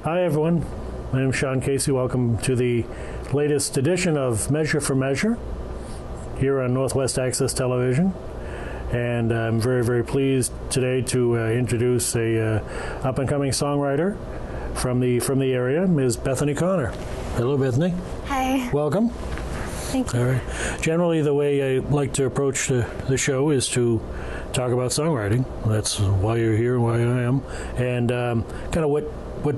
Hi everyone, my name is Sean Casey. Welcome to the latest edition of Measure for Measure here on Northwest Access Television. And I'm very, very pleased today to introduce a up-and-coming songwriter from the area, Ms. Bethany Conner. Hello, Bethany. Hi. Welcome. Thank you. All right. Generally, the way I like to approach the show is to talk about songwriting. That's why you're here and why I am. And kind of what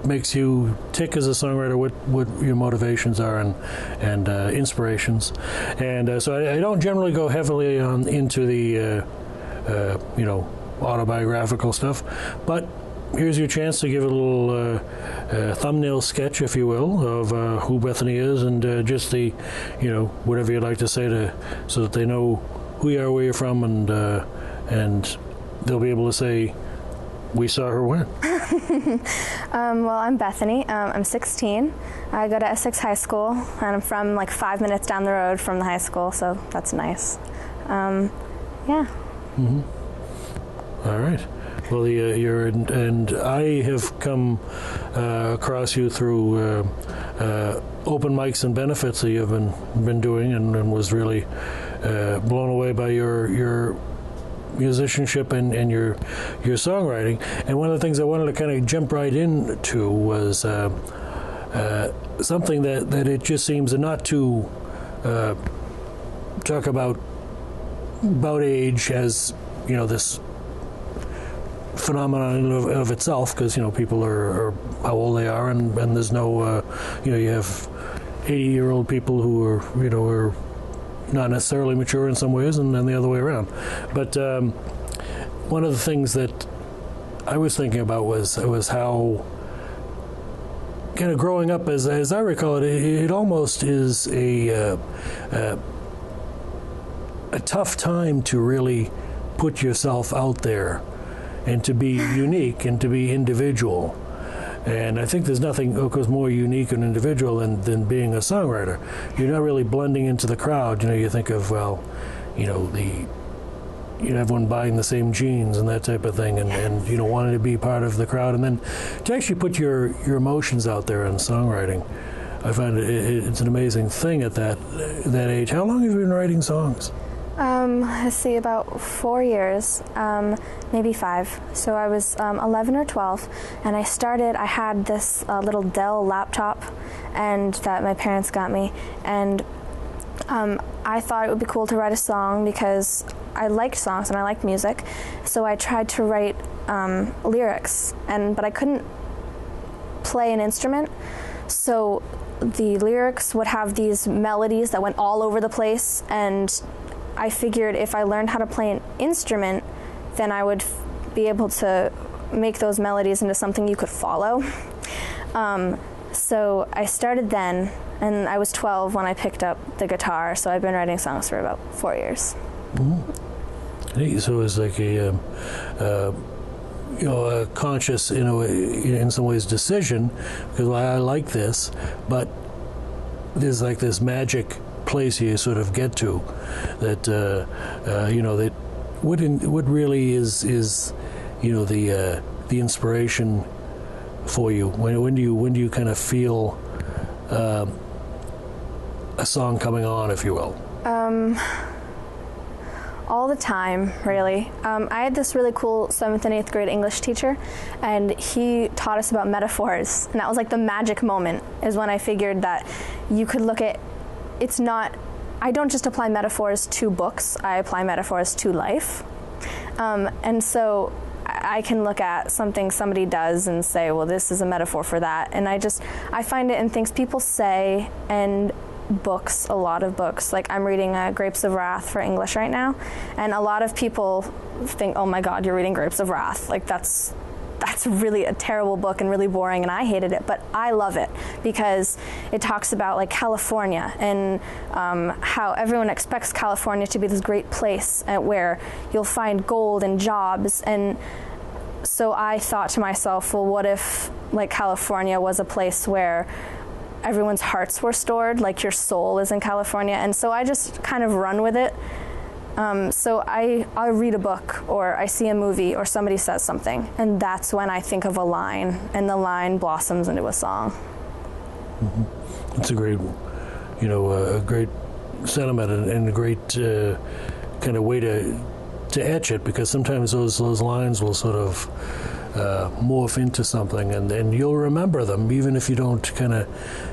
makes you tick as a songwriter, what your motivations are and inspirations. And so I don't generally go heavily into the autobiographical stuff, but here's your chance to give a little thumbnail sketch, if you will, of who Bethany is and just the, whatever you'd like to say so that they know who you are, where you're from, and they'll be able to say, we saw her when. Well, I'm Bethany. I'm 16. I go to Essex High School, and I'm from like 5 minutes down the road from the high school, so that's nice. Yeah. Mm-hmm. All right. Well, and I have come across you through open mics and benefits that you've been doing, and was really blown away by your musicianship and your songwriting. And one of the things I wanted to kind of jump right into was something that it just seems not to talk about age as this phenomenon of itself, because people are how old they are, and there's no you have 80-year-old people who are not necessarily mature in some ways, and then the other way around. But one of the things that I was thinking about was how kind of growing up, as I recall it, it almost is a tough time to really put yourself out there and to be unique and to be individual. And I think there's nothing, of course, more unique and individual than being a songwriter. You're not really blending into the crowd. You think of, everyone buying the same jeans and that type of thing, and wanting to be part of the crowd. And then to actually put your emotions out there in songwriting, I find it's an amazing thing at that age. How long have you been writing songs? Let's see, about 4 years, maybe 5. So I was 11 or 12, and I had this little Dell laptop and that my parents got me, and I thought it would be cool to write a song because I liked songs and I liked music. So I tried to write lyrics, but I couldn't play an instrument. So the lyrics would have these melodies that went all over the place, and I figured if I learned how to play an instrument, then I would be able to make those melodies into something you could follow. So I started then, and I was 12 when I picked up the guitar, so I've been writing songs for about 4 years. Mm-hmm. So it's like a conscious, in some ways, decision, because I like this, but there's like this magic place you sort of get to that that what really is the inspiration for you. When do you kind of feel a song coming on, if you will? All the time, really. I had this really cool 7th and 8th grade English teacher, and he taught us about metaphors, and that was like the magic moment, is when I figured that you could look at, I don't just apply metaphors to books, I apply metaphors to life. And so I can look at something somebody does and say, well, this is a metaphor for that. And I find it in things people say and books, a lot of books. Like I'm reading Grapes of Wrath for English right now, and a lot of people think, oh my God, you're reading Grapes of Wrath. Like that's really a terrible book and really boring, and I hated it, but I love it because it talks about like California and how everyone expects California to be this great place where you'll find gold and jobs. And so I thought to myself, well, what if like California was a place where everyone's hearts were stored, like your soul is in California? And so I just kind of run with it So I'll read a book, or I see a movie, or somebody says something, and that's when I think of a line, and the line blossoms into a song. Mm-hmm. It's a great, a great sentiment and a great kind of way to etch it, because sometimes those lines will sort of morph into something, and you'll remember them even if you don't kind of,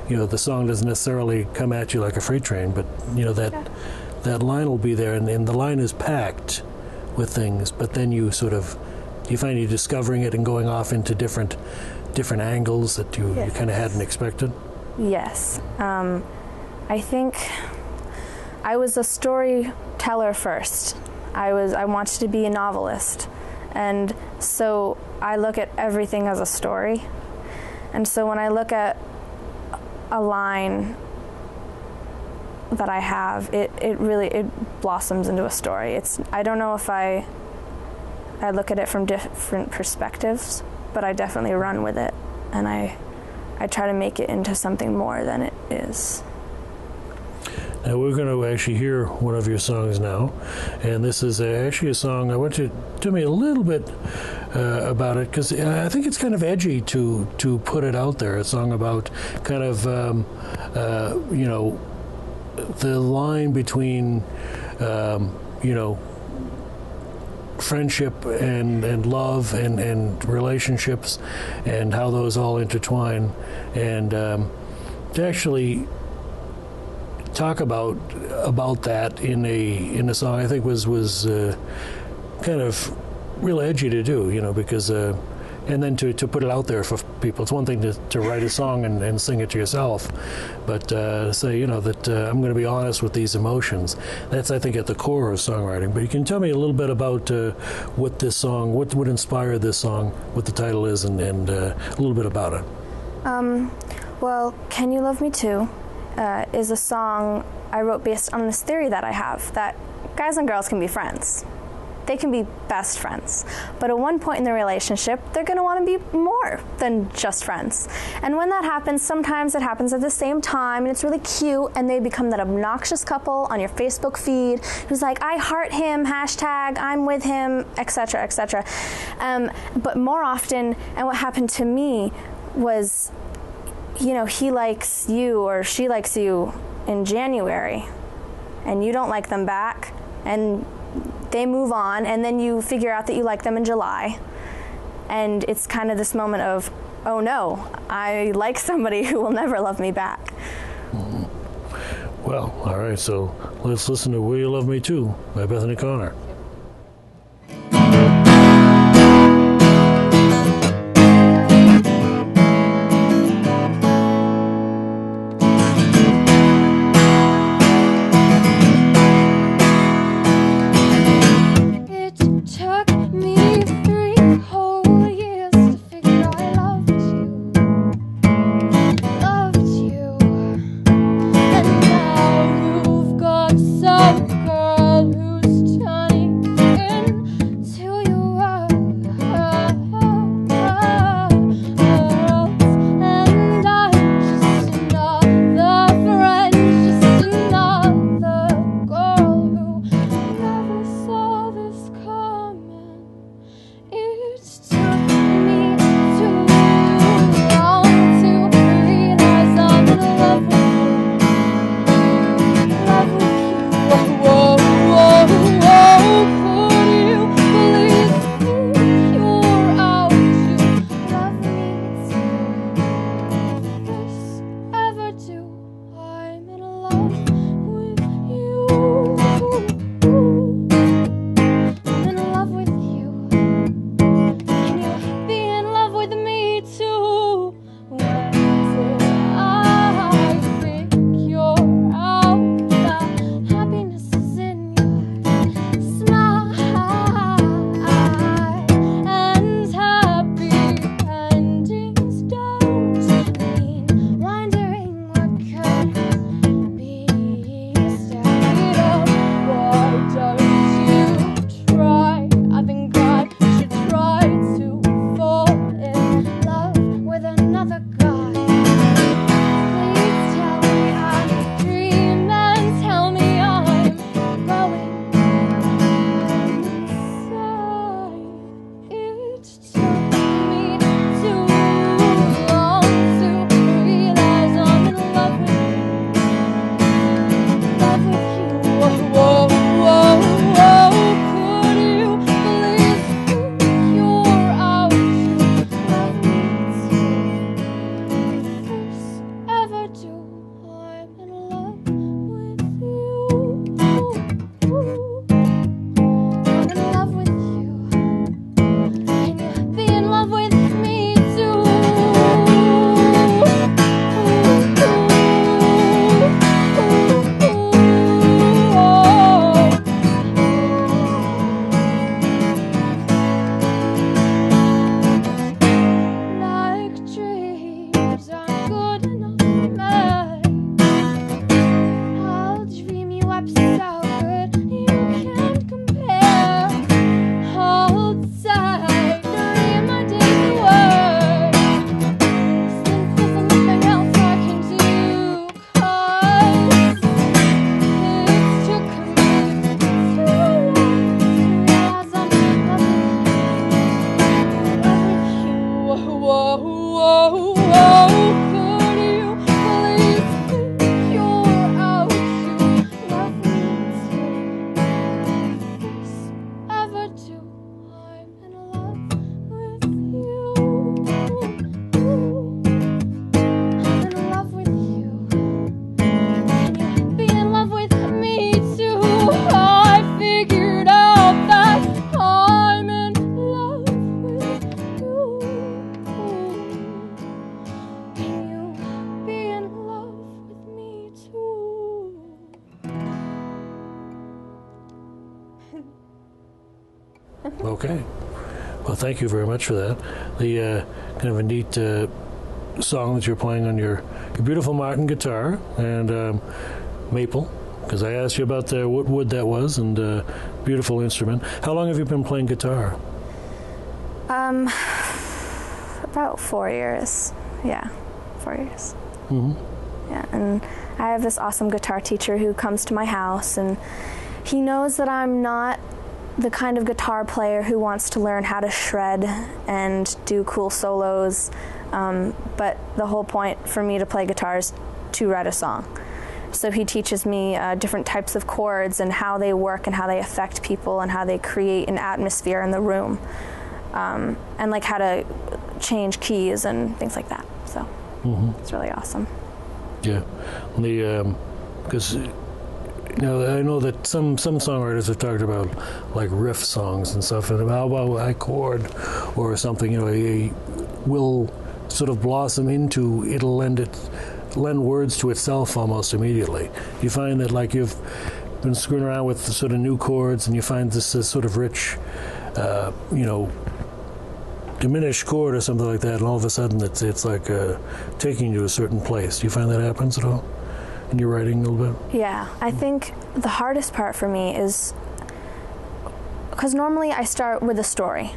the song doesn't necessarily come at you like a freight train, but that line will be there, and the line is packed with things, but then you find you discovering it and going off into different angles that you kind of hadn't expected. Yes. I think I was a storyteller first. I wanted to be a novelist, and so I look at everything as a story. And so when I look at a line that I have, it really blossoms into a story. I don't know if I look at it from different perspectives, but I definitely run with it, and I try to make it into something more than it is. Now we're going to actually hear one of your songs now, and this is actually a song. I want you to tell me a little bit about it, because I think it's kind of edgy to put it out there. A song about kind of the line between friendship and love and relationships, and how those all intertwine, and to actually talk about that in a song, I think was kind of real edgy to do, because and then to put it out there for people. It's one thing to write a song and sing it to yourself, but say that I'm going to be honest with these emotions. That's, I think, at the core of songwriting. But you can tell me a little bit about what this song, what inspired this song, what the title is, and a little bit about it. Well, Can You Love Me Too is a song I wrote based on this theory that I have, that guys and girls can be friends. They can be best friends. But at one point in the relationship, they're going to want to be more than just friends. And when that happens, sometimes it happens at the same time, and it's really cute, and they become that obnoxious couple on your Facebook feed who's like, I heart him, hashtag, I'm with him, etc., etc. But more often, and what happened to me was, he likes you or she likes you in January, and you don't like them back, and they move on, and then you figure out that you like them in July, and it's kind of this moment of, oh no, I like somebody who will never love me back. Mm-hmm. Well, all right, so let's listen to Will You Love Me Too by Bethany Conner. Some girl who's turning Okay. Well, thank you very much for that. The kind of a neat song that you're playing on your beautiful Martin guitar and maple, because I asked you about what wood that was, and beautiful instrument. How long have you been playing guitar? About 4 years. Yeah, 4 years. Mm-hmm. Yeah, and I have this awesome guitar teacher who comes to my house, and he knows that I'm not the kind of guitar player who wants to learn how to shred and do cool solos, but the whole point for me to play guitar is to write a song. So he teaches me different types of chords and how they work and how they affect people and how they create an atmosphere in the room, and like how to change keys and things like that. So it's really awesome. Yeah, because I know that some songwriters have talked about like riff songs and stuff, and how about a chord or something, will sort of blossom into, it'll lend words to itself almost immediately. You find that like you've been screwing around with sort of new chords, and you find this sort of rich, diminished chord or something like that, and all of a sudden it's like taking you to a certain place. Do you find that happens at all in your writing a little bit? Yeah, I think the hardest part for me is because normally I start with a story.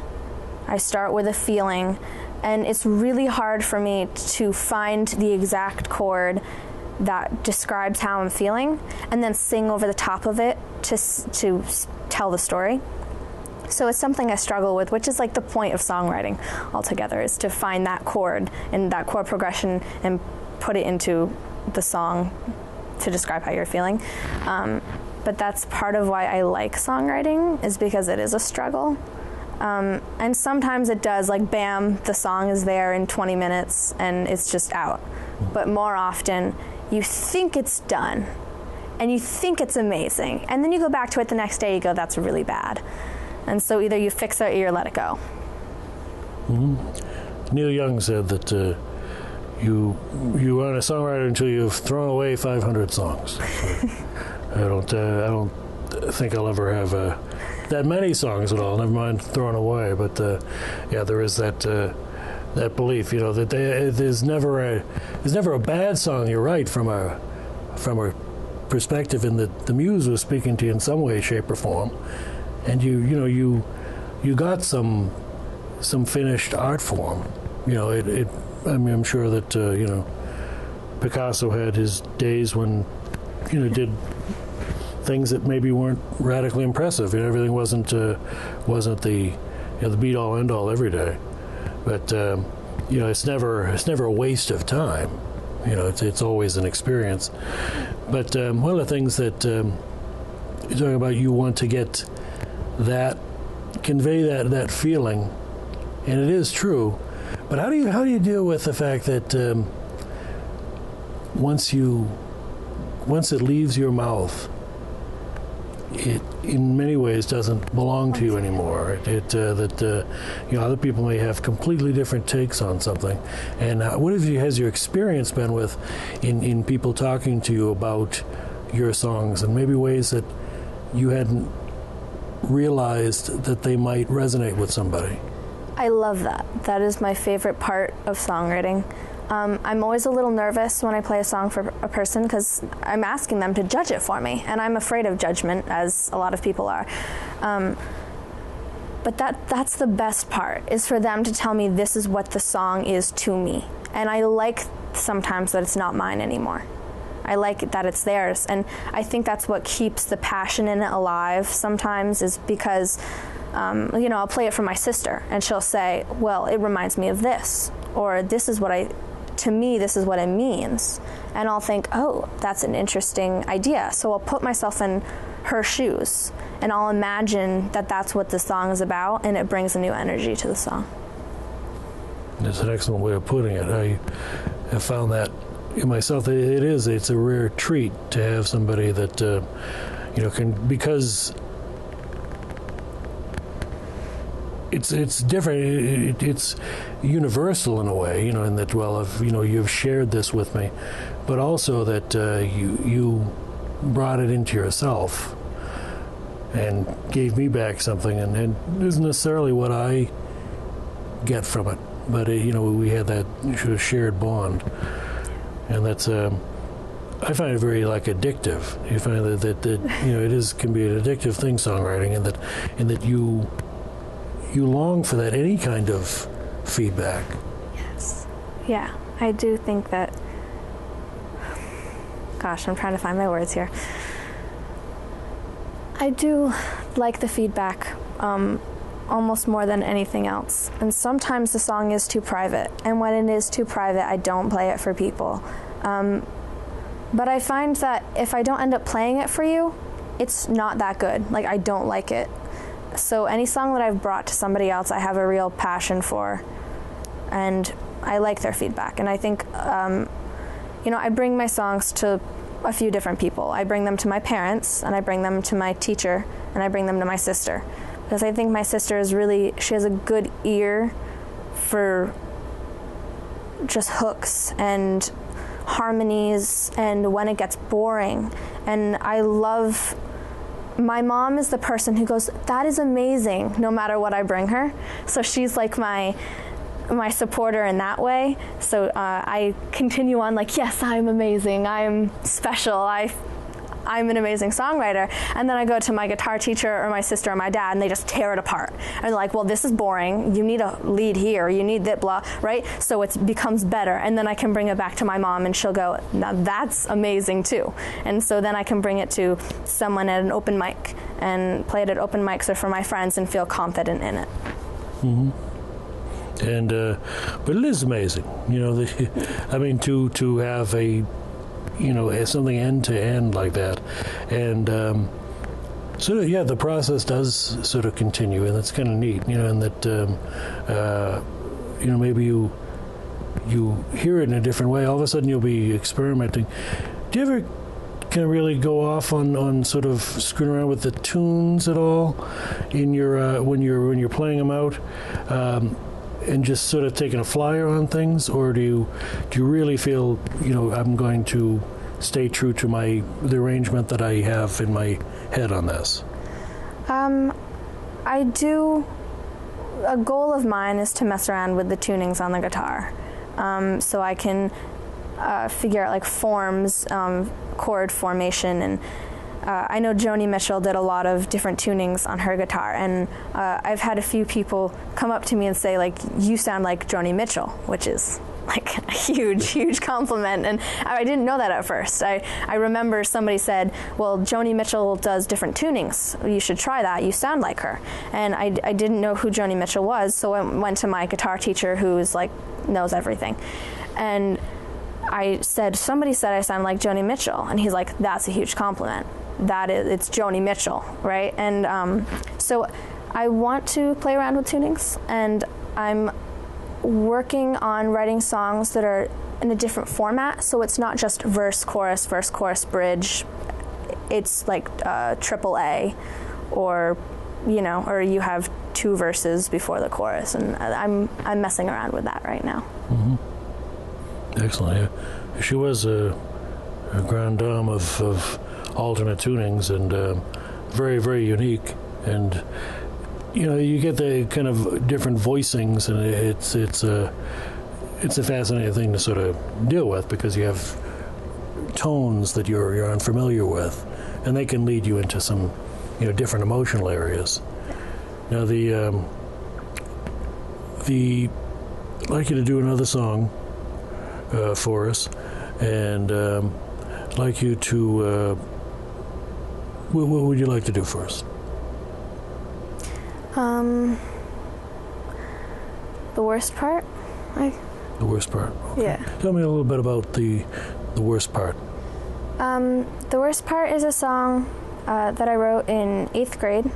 I start with a feeling, and it's really hard for me to find the exact chord that describes how I'm feeling and then sing over the top of it to tell the story. So it's something I struggle with, which is like the point of songwriting altogether, is to find that chord and that chord progression and put it into the song to describe how you're feeling. But that's part of why I like songwriting, is because it is a struggle. And sometimes it does, like bam, the song is there in 20 minutes and it's just out. But more often, you think it's done and you think it's amazing. And then you go back to it the next day, you go, that's really bad. And so either you fix it or you let it go. Mm-hmm. Neil Young said that you aren't a songwriter until you've thrown away 500 songs. So I don't think I'll ever have that many songs at all. Never mind thrown away. But there is that belief, that there's never a bad song you write from a perspective in that the muse was speaking to you in some way, shape, or form. And you got some finished art form. I'm sure that Picasso had his days when did things that maybe weren't radically impressive. Everything wasn't the be all end all every day. But it's never a waste of time. It's always an experience. But one of the things that you're talking about, you want to get convey that feeling, and it is true. But how do you deal with the fact that once it leaves your mouth, it in many ways doesn't belong to you anymore? Other people may have completely different takes on something. And what has your experience been with in people talking to you about your songs, and maybe ways that you hadn't realized that they might resonate with somebody? I love that. That is my favorite part of songwriting. I'm always a little nervous when I play a song for a person because I'm asking them to judge it for me, and I'm afraid of judgment, as a lot of people are. But that's the best part, is for them to tell me this is what the song is to me. And I like sometimes that it's not mine anymore. I like that it's theirs, and I think that's what keeps the passion in it alive sometimes, is because I'll play it for my sister and she'll say, well, it reminds me of this, or this is to me this is what it means, and I'll think, oh, that's an interesting idea, so I'll put myself in her shoes and I'll imagine that that's what the song is about, and it brings a new energy to the song. That's an excellent way of putting it. I have found that in myself. It's a rare treat to have somebody that can, because it's different. It's universal in a way, in that, well, you've shared this with me, but also that you brought it into yourself, and gave me back something, and it isn't necessarily what I get from it, but we had that sort of shared bond, and that's I find it very addictive. You find that it can be an addictive thing, songwriting, and that you long for that, any kind of feedback. Yes. Yeah, I do think that. Gosh, I'm trying to find my words here. I do like the feedback almost more than anything else. And sometimes the song is too private. And when it is too private, I don't play it for people. But I find that if I don't end up playing it for you, it's not that good. I don't like it. So any song that I've brought to somebody else, I have a real passion for. And I like their feedback. And I think, I bring my songs to a few different people. I bring them to my parents, and I bring them to my teacher, and I bring them to my sister. Because I think my sister she has a good ear for just hooks and harmonies and when it gets boring. And my mom is the person who goes, "That is amazing," no matter what I bring her. So she's like my supporter in that way. So I continue on yes, I'm amazing, I'm special, I'm an amazing songwriter. And then I go to my guitar teacher or my sister or my dad, and they just tear it apart. And they're like, "Well, this is boring. You need a lead here. You need that, blah," right? So it becomes better. And then I can bring it back to my mom, and she'll go, "Now that's amazing too." And so then I can bring it to someone at an open mic and play it at open mics or for my friends and feel confident in it. Mm-hmm. And but it is amazing, to have something end to end like that, and the process does sort of continue, and that's kind of neat, and that maybe you hear it in a different way. All of a sudden, you'll be experimenting. Do you ever kind of really go off on sort of screwing around with the tunes at all in your when you're playing them out? And just sort of taking a flyer on things, or do you really feel I'm going to stay true to the arrangement that I have in my head on this? I do. A goal of mine is to mess around with the tunings on the guitar, so I can figure out forms, chord formation, and I know Joni Mitchell did a lot of different tunings on her guitar, and I've had a few people come up to me and say, "You sound like Joni Mitchell," which is a huge compliment, and I didn't know that at first. I remember somebody said, "Well, Joni Mitchell does different tunings. You should try that. You sound like her." And I didn't know who Joni Mitchell was, so I went to my guitar teacher, who's knows everything, and I said, "Somebody said I sound like Joni Mitchell," and he's like, "That's a huge compliment. It's Joni Mitchell," right? And so I want to play around with tunings, and I'm working on writing songs that are in a different format, so it's not just verse, chorus, bridge. It's triple A, or you have two verses before the chorus, and I'm messing around with that right now. Mm-hmm. Excellent. Yeah. She was a grande dame of alternate tunings, and very, very unique. And you get the kind of different voicings, and it's a fascinating thing to sort of deal with, because you have tones that you're unfamiliar with, and they can lead you into some different emotional areas. Now I'd like you to do another song for us, and I'd like you to what would you like to do first? The worst part? The worst part. Okay. Yeah. Tell me a little bit about the worst part. The worst part is a song that I wrote in 8th grade.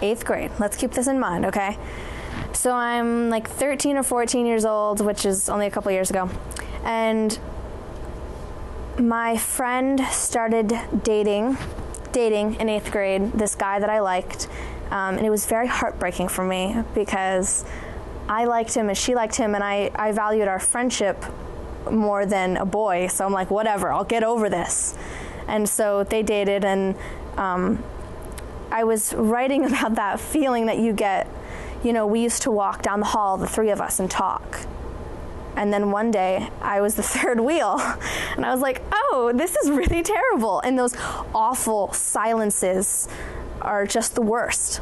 8th grade. Let's keep this in mind, okay? So I'm 13 or 14 years old, which is only a couple years ago. And my friend started dating in 8th grade this guy that I liked. And it was very heartbreaking for me, because I liked him and she liked him, and I valued our friendship more than a boy. So I'm like, whatever, I'll get over this. And so they dated, and I was writing about that feeling that you get. You know, we used to walk down the hall, the three of us, and talk. And then one day, I was the third wheel. And I was like, oh, this is really terrible. And those awful silences are just the worst.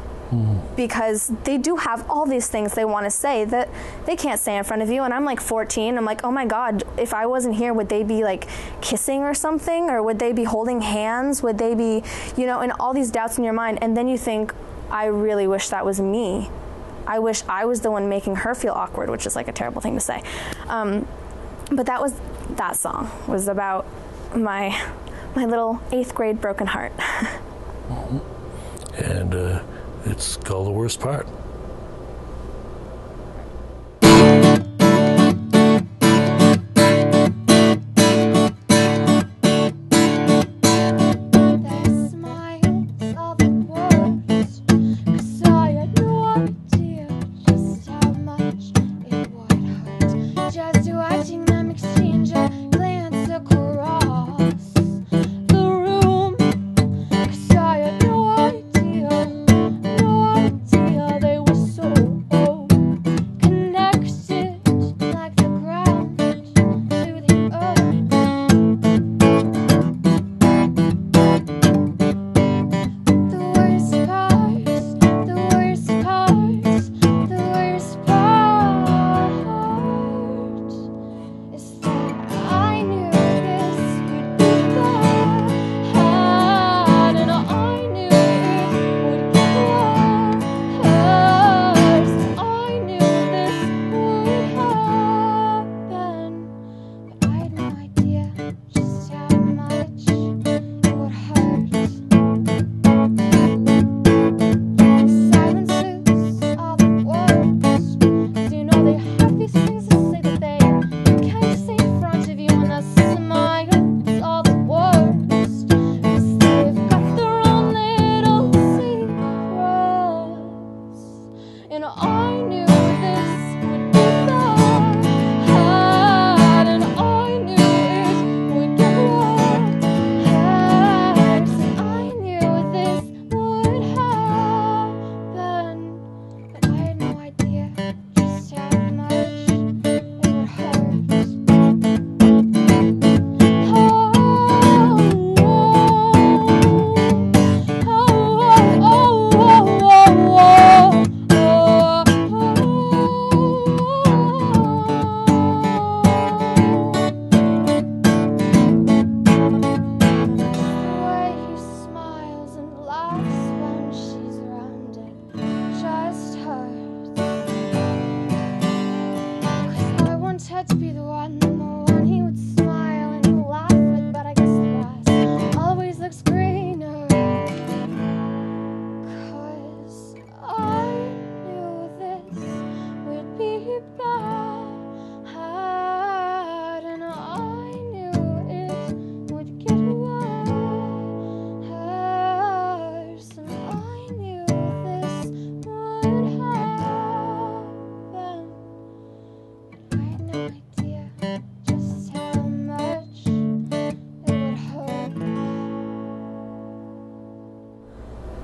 Because they do have all these things they want to say that they can't say in front of you. And I'm like 14. I'm like, oh my God, if I wasn't here, would they be like kissing or something? Or would they be holding hands? Would they be, you know, and all these doubts in your mind. And then you think, I really wish that was me. I wish I was the one making her feel awkward, which is like a terrible thing to say. But that song was about my little 8th grade broken heart. And it's called The Worst Part.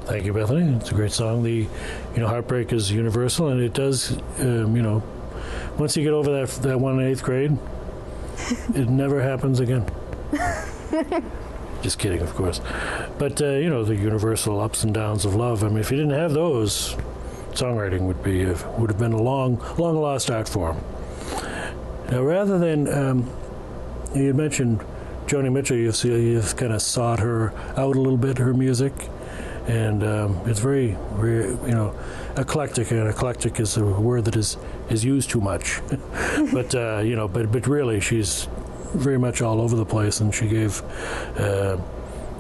Thank you, Bethany. It's a great song. Heartbreak is universal, and it does, once you get over that one in 8th grade, it never happens again. Just kidding, of course. But, the universal ups and downs of love. I mean, if you didn't have those, songwriting would have been a long lost art form. Now, rather than, you had mentioned Joni Mitchell, you've kind of sought her out a little bit, her music. And it's very, very, eclectic, and eclectic is a word that is used too much. But but really, she's very much all over the place, and she gave her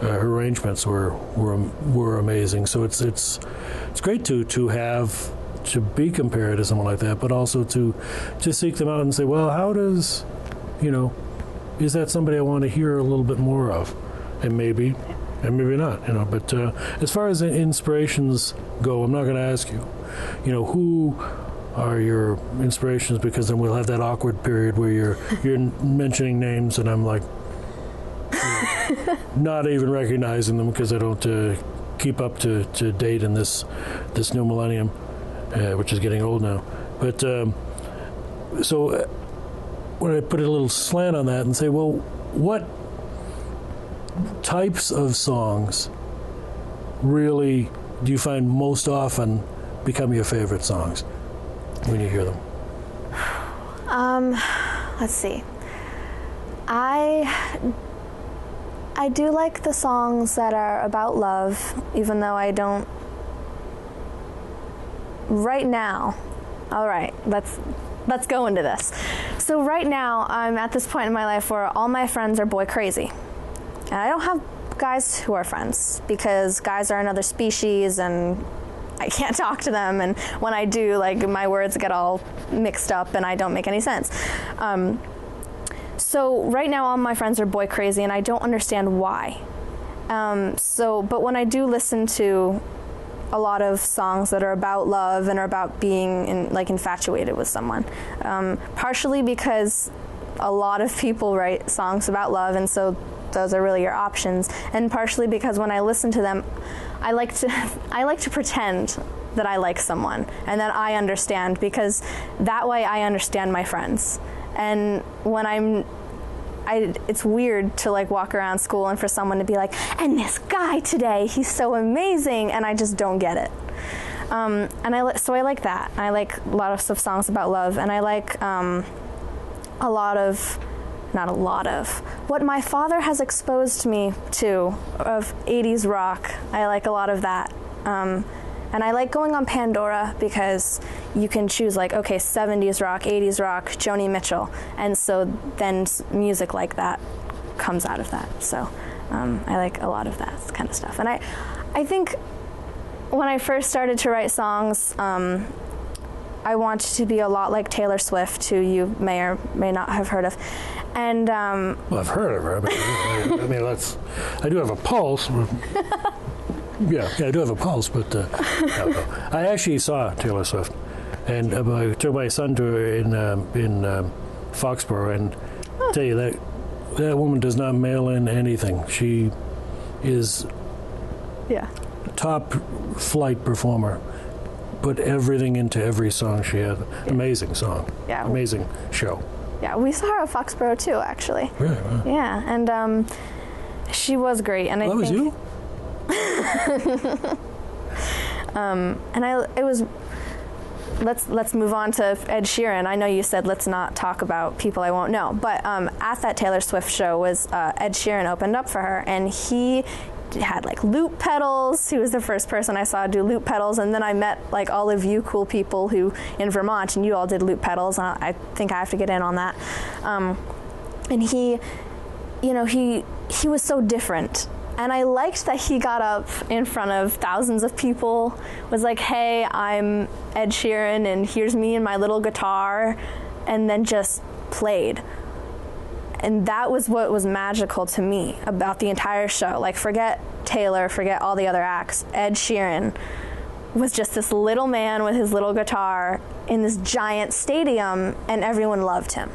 arrangements were amazing. So it's great to be compared to someone like that, but also to seek them out and say, well, how does, is that somebody I want to hear a little bit more of, and maybe not, But as far as inspirations go, I'm not going to ask you, who are your inspirations, because then we'll have that awkward period where you're mentioning names, and I'm like, not even recognizing them because I don't keep up to date in this new millennium, which is getting old now. But so when I put a little slant on that and say, well, what types of songs really do you find most often become your favorite songs when you hear them? Let's see. I do like the songs that are about love, even though I don't. Right now, all right, let's go into this. So right now, I'm at this point in my life where all my friends are boy crazy, and I don't have guys who are friends because guys are another species, and I can't talk to them. And when I do, like, my words get all mixed up, and I don't make any sense. So right now, all my friends are boy crazy, and I don't understand why. But when I do listen to a lot of songs that are about love and are about being infatuated with someone, partially because a lot of people write songs about love, and so those are really your options, and partially because when I listen to them, I like to pretend that I like someone and that I understand, because that way I understand my friends. And when it's weird to walk around school and for someone to be like, and this guy today, he's so amazing, and I just don't get it. So I like that. I like a lot of songs about love, and I like what my father has exposed me to of 80s rock. I like a lot of that. And I like going on Pandora because you can choose 70s rock, 80s rock, Joni Mitchell. And so then music like that comes out of that. So I like a lot of that kind of stuff. And I think when I first started to write songs, I wanted to be a lot like Taylor Swift, who you may or may not have heard of. And well, I've heard of her. I mean, I do have a pulse. Yeah, I do have a pulse, but I actually saw Taylor Swift, and I took my son to her in Foxborough, and I tell you that woman does not mail in anything. She is top flight performer. Put everything into every song she had. Yeah. Amazing song. Yeah. Amazing show. Yeah, we saw her at Foxborough too, actually. Really? Wow. Yeah, and she was great. And that was you? Let's move on to Ed Sheeran. I know you said let's not talk about people I won't know, but at that Taylor Swift show was Ed Sheeran opened up for her, and he had loop pedals. He was the first person I saw do loop pedals, and then I met all of you cool people who in Vermont, and you all did loop pedals, and I think I have to get in on that. And he was so different. And I liked that he got up in front of thousands of people, was like, hey, I'm Ed Sheeran, and here's me and my little guitar, and then just played. And that was what was magical to me about the entire show. Forget Taylor, forget all the other acts. Ed Sheeran was just this little man with his little guitar in this giant stadium, and everyone loved him.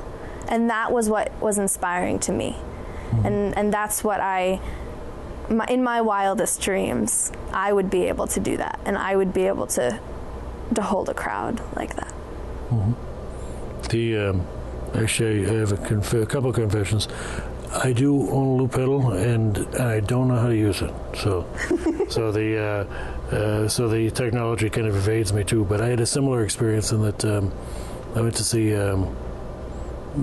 And that was what was inspiring to me. Mm-hmm. And that's what in my wildest dreams, I would be able to do that, and I would be able to hold a crowd like that. Mm-hmm. Actually, I have a couple of confessions. I do own a loop pedal, and I don't know how to use it. So, so the technology kind of evades me too. But I had a similar experience in that I went to see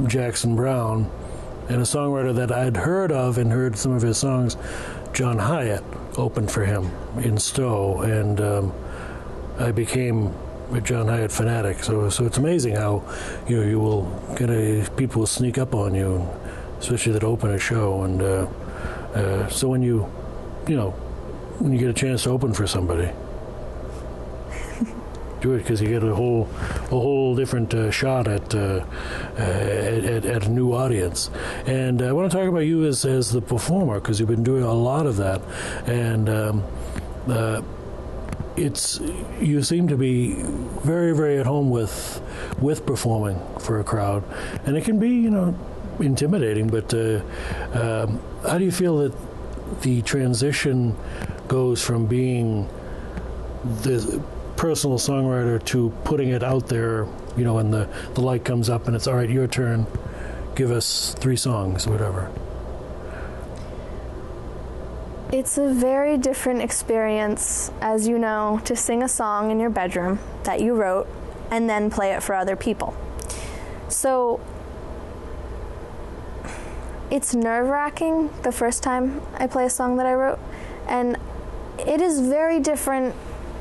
Jackson Browne, and a songwriter that I'd heard of and heard some of his songs, John Hyatt, opened for him in Stowe, and I became a John Hyatt fanatic. So it's amazing how you will people will sneak up on you, especially that open a show, and so when you get a chance to open for somebody, do it, because you get a whole different shot at a new audience. And I want to talk about you as the performer, because you've been doing a lot of that, and you seem to be very, very at home with performing for a crowd, and it can be intimidating. But how do you feel that the transition goes from being the personal songwriter to putting it out there, you know, and the light comes up and it's, all right, your turn, give us 3 songs, whatever? It's a very different experience, as you know, to sing a song in your bedroom that you wrote and then play it for other people. So it's nerve-wracking the first time I play a song that I wrote, and it is very different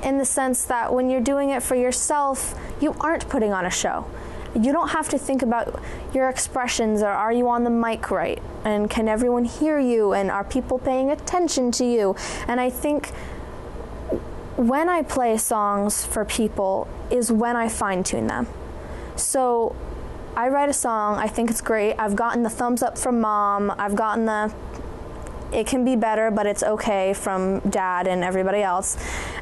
in the sense that when you're doing it for yourself, you aren't putting on a show. You don't have to think about your expressions, or are you on the mic right, and can everyone hear you, and are people paying attention to you? And I think when I play songs for people is when I fine-tune them. So I write a song, I think it's great, I've gotten the thumbs up from Mom, I've gotten the it can be better, but it's okay from Dad and everybody else.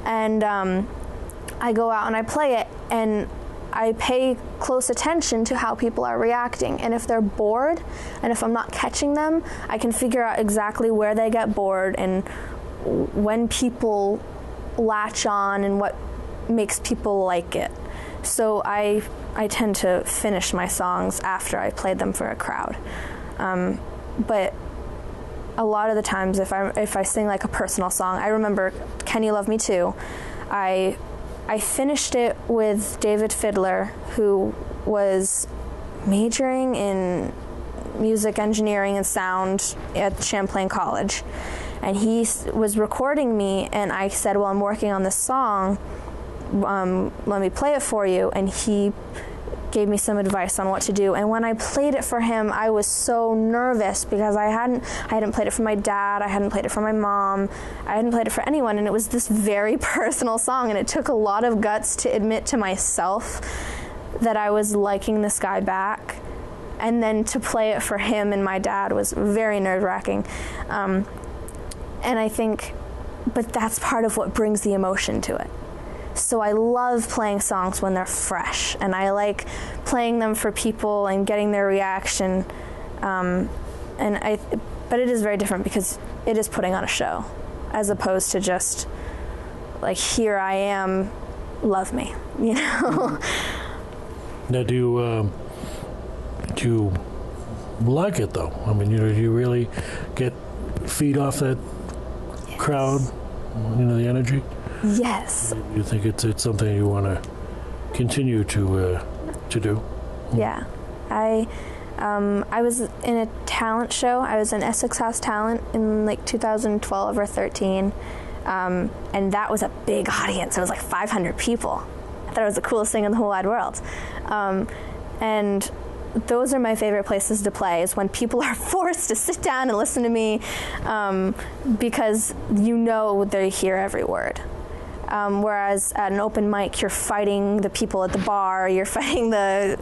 And I go out and I play it, and I pay close attention to how people are reacting. And if they're bored, and if I'm not catching them, I can figure out exactly where they get bored and when people latch on and what makes people like it. So I tend to finish my songs after I played them for a crowd. But a lot of the times, if I sing like a personal song, I remember Can You Love Me Too? I finished it with David Fiddler, who was majoring in music engineering and sound at Champlain College. And he was recording me, and I said, well, I'm working on this song, let me play it for you. And he gave me some advice on what to do. And when I played it for him, I was so nervous because I hadn't played it for my dad, I hadn't played it for my mom, I hadn't played it for anyone, and it was this very personal song, and it took a lot of guts to admit to myself that I was liking this guy back, and then to play it for him and my dad was very nerve-wracking. And I think, but that's part of what brings the emotion to it. So I love playing songs when they're fresh, and I like playing them for people and getting their reaction. But it is very different because it is putting on a show, as opposed to just like, here I am, love me, you know. Now, do you like it though? I mean, you know, do you really feed off that crowd? You know, the energy. Yes. You think it's something you want to continue to do? Yeah, I was in a talent show. I was in Essex House Talent in like 2012 or 13, and that was a big audience. It was like 500 people. I thought it was the coolest thing in the whole wide world. And those are my favorite places to play, is when people are forced to sit down and listen to me, because you know they hear every word. Whereas at an open mic, you're fighting the people at the bar, you're fighting the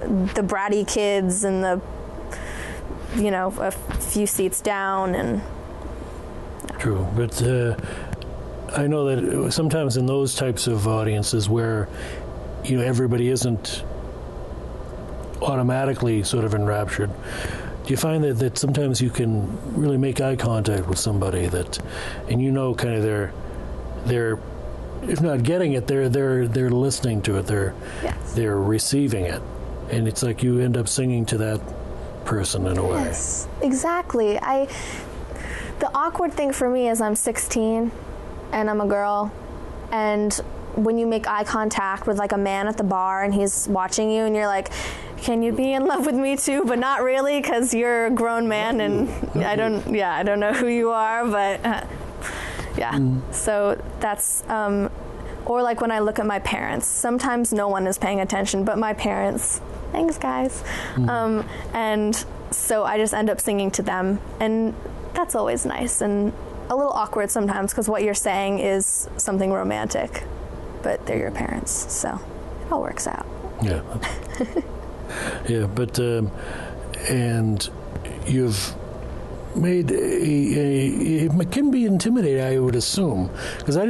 bratty kids and the, you know, a few seats down. And true, but I know that sometimes in those types of audiences where, you know, everybody isn't automatically sort of enraptured, do you find that sometimes you can really make eye contact with somebody and you know, kind of they're if not getting it, they're listening to it, they're receiving it, and it's like you end up singing to that person in a way. Yes, exactly. The awkward thing for me is I'm 16 and I'm a girl, and when you make eye contact with like a man at the bar and he's watching you and you're like, can you be in love with me too? But not really, because you're a grown man and I don't know who you are, but yeah. So that's, or like when I look at my parents, sometimes no one is paying attention, but my parents, thanks guys. And so I just end up singing to them, and that's always nice and a little awkward sometimes because what you're saying is something romantic, but they're your parents, so it all works out. Yeah. Yeah, but, and you've made it can be intimidating, I would assume, because I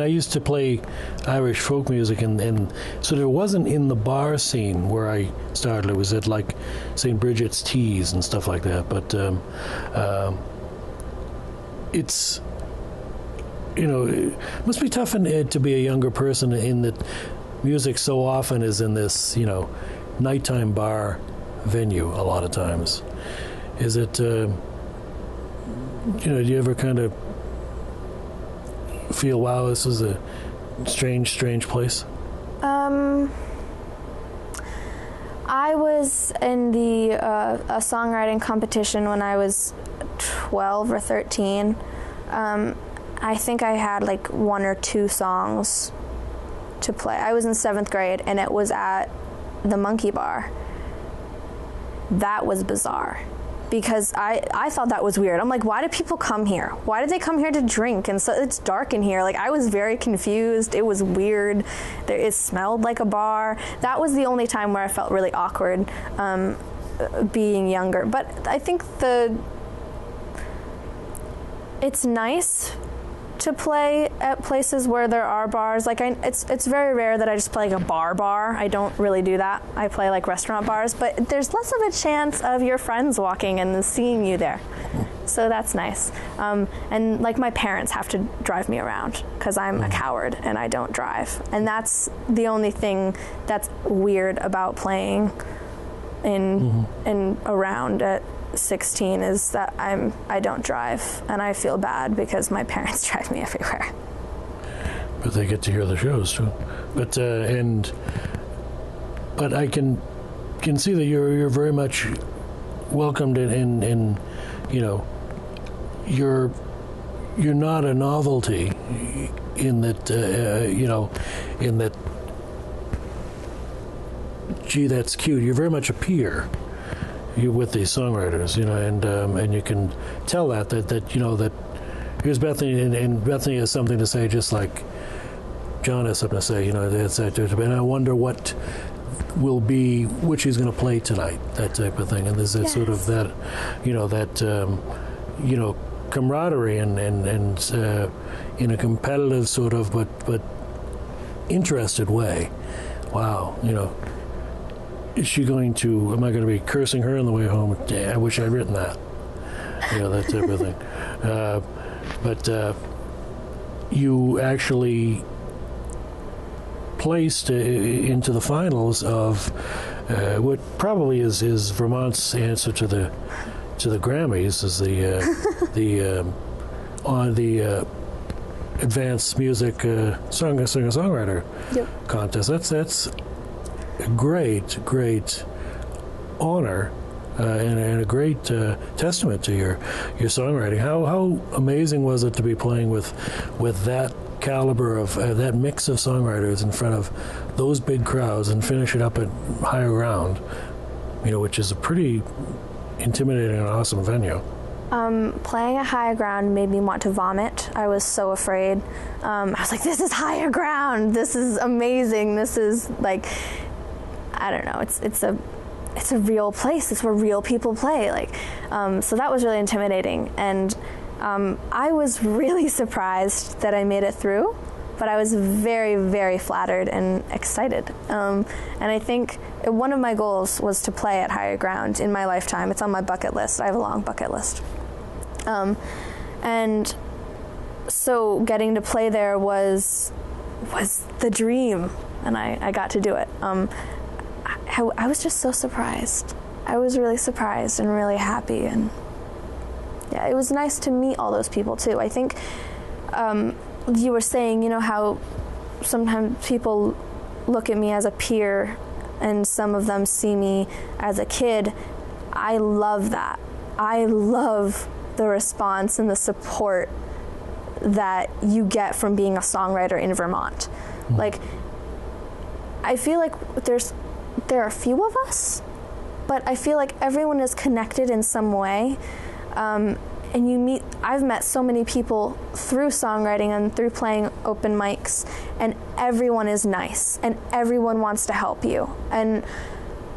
used to play Irish folk music, and so it wasn't in the bar scene where I started. It was at like St. Bridget's Teas and stuff like that, but it must be tough to be a younger person in that music so often is in this, nighttime bar venue a lot of times. Is it, do you ever kind of feel, wow, this is a strange place? I was in a songwriting competition when I was 12 or 13. I think I had like 1 or 2 songs to play. I was in 7th grade, and it was at the Monkey Bar. That was bizarre, because I thought that was weird. I'm like, why do people come here? Why did they come here to drink? And so it's dark in here. Like, I was very confused. It was weird. It smelled like a bar. That was the only time where I felt really awkward being younger. But I think it's nice to play at places where there are bars. Like, it's very rare that I just play like a bar. I don't really do that. I play like restaurant bars, but there's less of a chance of your friends walking and seeing you there. So that's nice. And like, my parents have to drive me around because I'm a coward and I don't drive. And that's the only thing that's weird about playing in around at 16 is that I don't drive, and I feel bad because my parents drive me everywhere. But they get to hear the shows too. But but I can see that you're very much welcomed in you're not a novelty in that in that, gee, that's cute. You're very much a peer. You with these songwriters, and you can tell that here's Bethany, and Bethany has something to say, just like John has something to say. And I wonder what she's going to play tonight, that type of thing. And there's that sort of that, camaraderie and in a competitive sort of but interested way. Wow, is she going to, am I going to be cursing her on the way home? I wish I'd written that. That type of thing. But you actually placed into the finals of what probably is Vermont's answer to the Grammys, is the advanced music singer-songwriter contest. That's a great honor and a great testament to your songwriting. How amazing was it to be playing with that caliber of that mix of songwriters in front of those big crowds and finish it up at Higher Ground, which is a pretty intimidating and awesome venue. Playing at Higher Ground made me want to vomit. I was so afraid. I was like, this is Higher Ground. This is amazing. This is like, I don't know. It's a real place. It's where real people play. So that was really intimidating. And I was really surprised that I made it through, but I was very, very flattered and excited. And I think one of my goals was to play at Higher Ground in my lifetime. It's on my bucket list. I have a long bucket list. And so getting to play there was the dream, and I got to do it. I was just so surprised. I was really surprised and really happy, and yeah, it was nice to meet all those people too. I think you were saying, how sometimes people look at me as a peer and some of them see me as a kid. I love that. I love the response and the support that you get from being a songwriter in Vermont. I feel like there are a few of us, but I feel like everyone is connected in some way. And I've met so many people through songwriting and through playing open mics, and everyone is nice and everyone wants to help you. And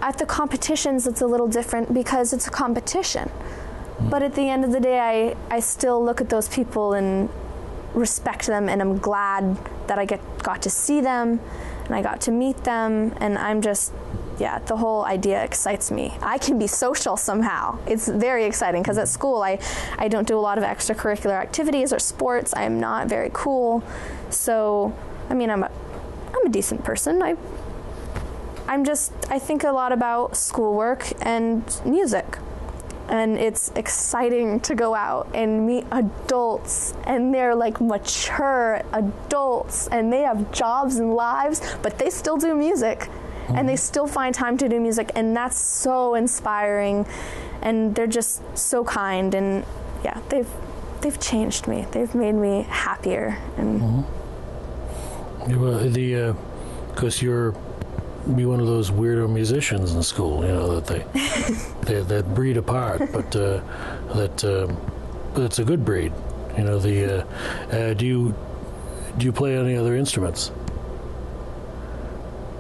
at the competitions, it's a little different because it's a competition. But at the end of the day, I still look at those people and respect them, and I'm glad that I got to see them and I got to meet them, and I'm just yeah, the whole idea excites me. I can be social somehow. It's very exciting because at school I don't do a lot of extracurricular activities or sports. I'm not very cool. So, I mean, I'm a decent person. I think a lot about schoolwork and music. And it's exciting to go out and meet adults, and they're like mature adults, and they have jobs and lives, but they still do music, and they still find time to do music, and that's so inspiring, and they're just so kind, and yeah, they've changed me. They've made me happier, and because you're one of those weirdo musicians in school, that that breed apart, but it's a good breed. Do you play any other instruments?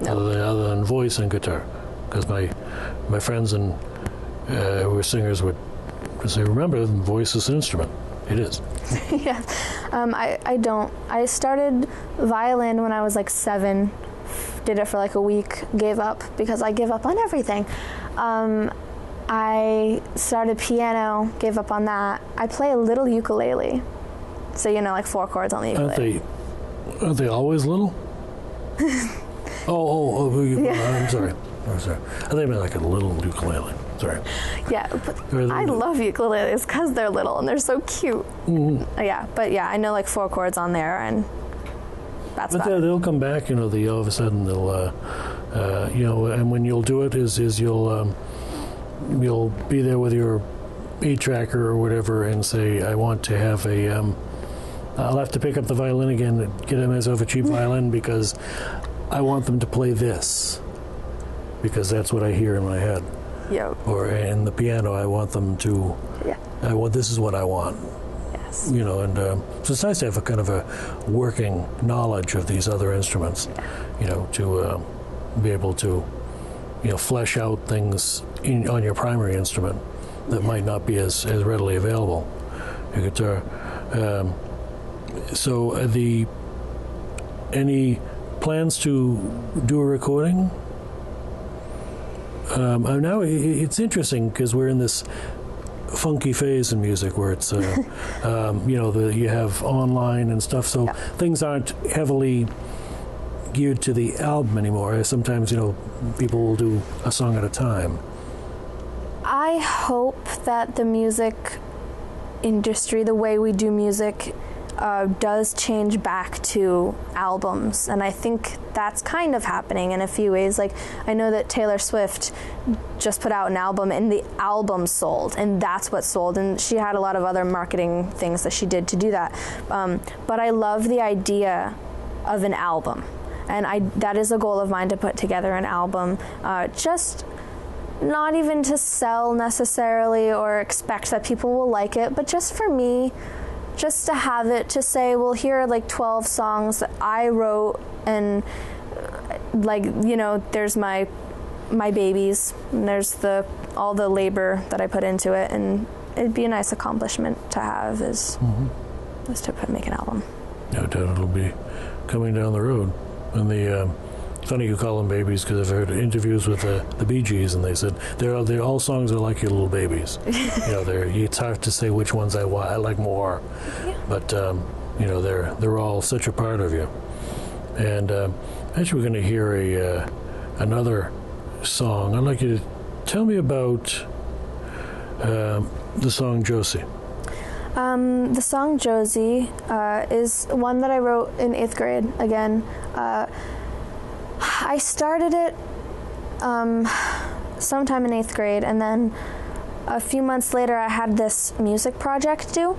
No. Other than voice and guitar? Because my friends who are singers would say, remember, voice is an instrument. It is. Yeah. I don't. I started violin when I was like 7. Did it for like a week, gave up because I give up on everything. I started piano, gave up on that. I play a little ukulele. So, like 4 chords on the ukulele. Aren't they always little? Yeah. I'm sorry. I thought you meant like a little ukulele. Sorry. Yeah, but I love ukuleles because they're little and they're so cute. Mm-hmm. Yeah, but yeah, I know like 4 chords on there, and that's but they'll come back, all of a sudden they'll, and when you'll do it is you'll be there with your 8-tracker or whatever and say, I want to have I'll have to pick up the violin again and get myself a cheap violin because I want them to play this because that's what I hear in my head. Yep. Or in the piano, I want them to. Yeah. This is what I want. Yes. And so it's nice to have a kind of a working knowledge of these other instruments. To be able to, flesh out things on your primary instrument that might not be as readily available. Your guitar. So any plans to do a recording? Now it's interesting because we're in this funky phase in music where it's, you have online and stuff, so things aren't heavily geared to the album anymore. Sometimes, people will do a song at a time. I hope that the music industry, the way we do music, does change back to albums, and I think that's kind of happening in a few ways. Like, I know that Taylor Swift just put out an album and the album sold, and that's what sold, and she had a lot of other marketing things that she did to do that, but I love the idea of an album, and that is a goal of mine, to put together an album, just not even to sell necessarily or expect that people will like it, but just for me, just to have it, to say, well, here are like 12 songs that I wrote, and there's my babies, and there's all the labor that I put into it, and it'd be a nice accomplishment to have is to make an album. No doubt it'll be coming down the road. And funny you call them babies, because I've heard interviews with the Bee Gees, and they said they're all songs are like your little babies. It's hard to say which ones I like more, but they're all such a part of you. And actually, we're going to hear another song. I'd like you to tell me about the song Josie. The song Josie is one that I wrote in 8th grade. Again. I started it sometime in 8th grade, and then a few months later I had this music project due,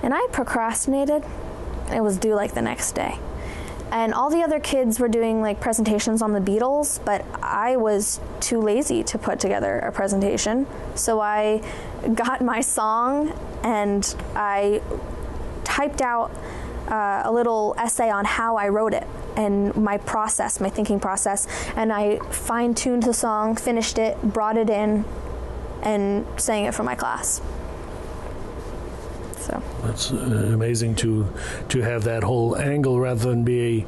and I procrastinated. It was due like the next day. And all the other kids were doing like presentations on the Beatles, but I was too lazy to put together a presentation. So I got my song and I typed out a little essay on how I wrote it and my thinking process, and I fine-tuned the song, finished it, brought it in, and sang it for my class. So that's amazing to have that whole angle rather than be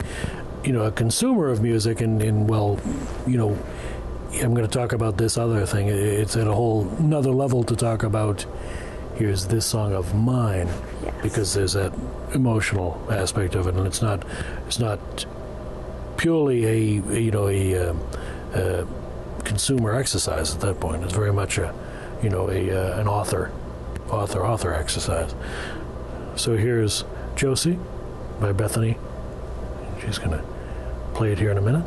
a consumer of music, and I'm going to talk about this other thing. It's at a whole another level to talk about. Here's this song of mine, Yes. because there's that emotional aspect of it, and it's not purely a consumer exercise at that point. It's very much an author exercise. So here's Josie by Bethany. She's going to play it here in a minute.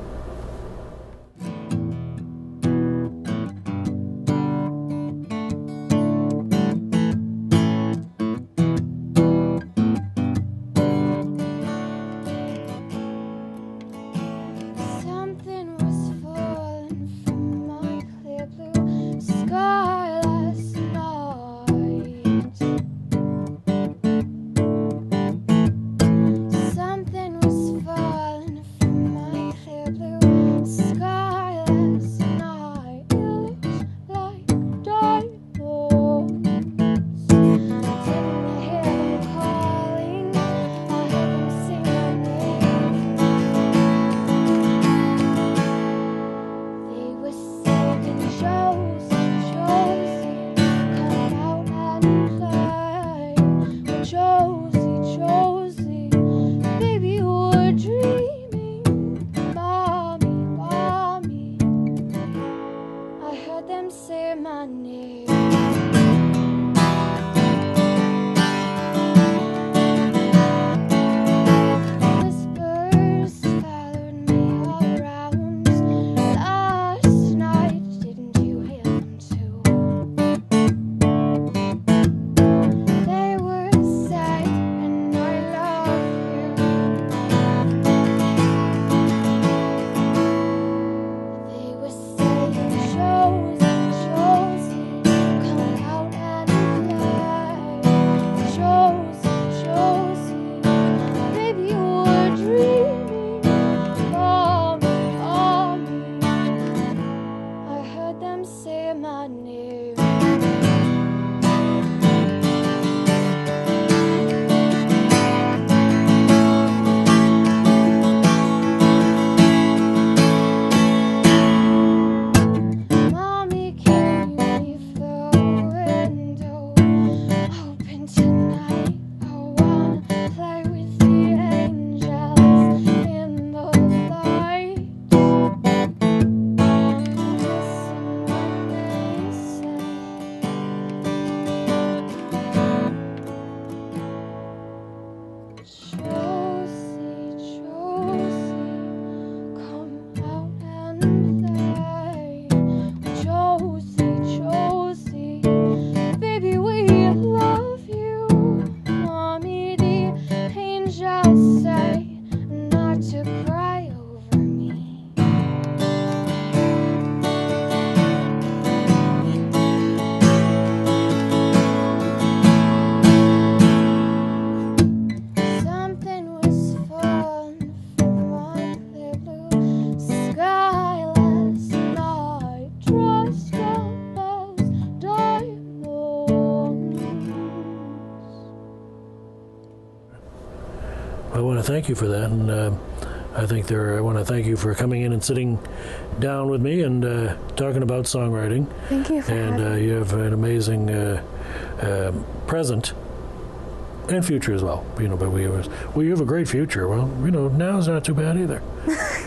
I want to thank you for that, and I want to thank you for coming in and sitting down with me and talking about songwriting. Thank you for having me. And you have an amazing present and future as well. But you have a great future. Well, now's not too bad either.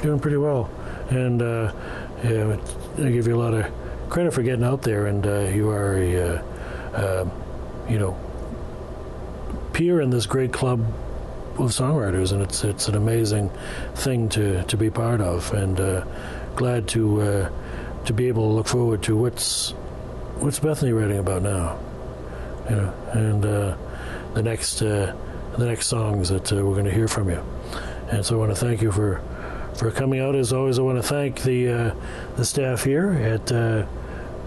Doing pretty well, and I give you a lot of credit for getting out there. And you are a peer in this great club of songwriters, and it's an amazing thing to be part of, and glad to be able to look forward to what's Bethany writing about now, and the next songs that we're going to hear from you. And so I want to thank you for coming out. As always, I want to thank the staff here at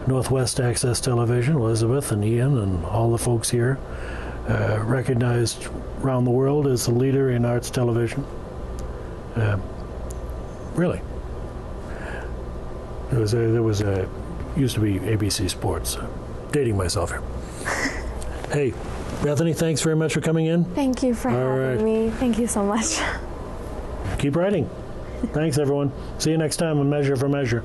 Northwest Access Television, Elizabeth and Ian and all the folks here, recognized around the world as the leader in arts television. Really. Used to be ABC Sports. Dating myself here. Hey, Bethany, thanks very much for coming in. Thank you for having me. Thank you so much. Keep writing. Thanks, everyone. See you next time on Measure for Measure.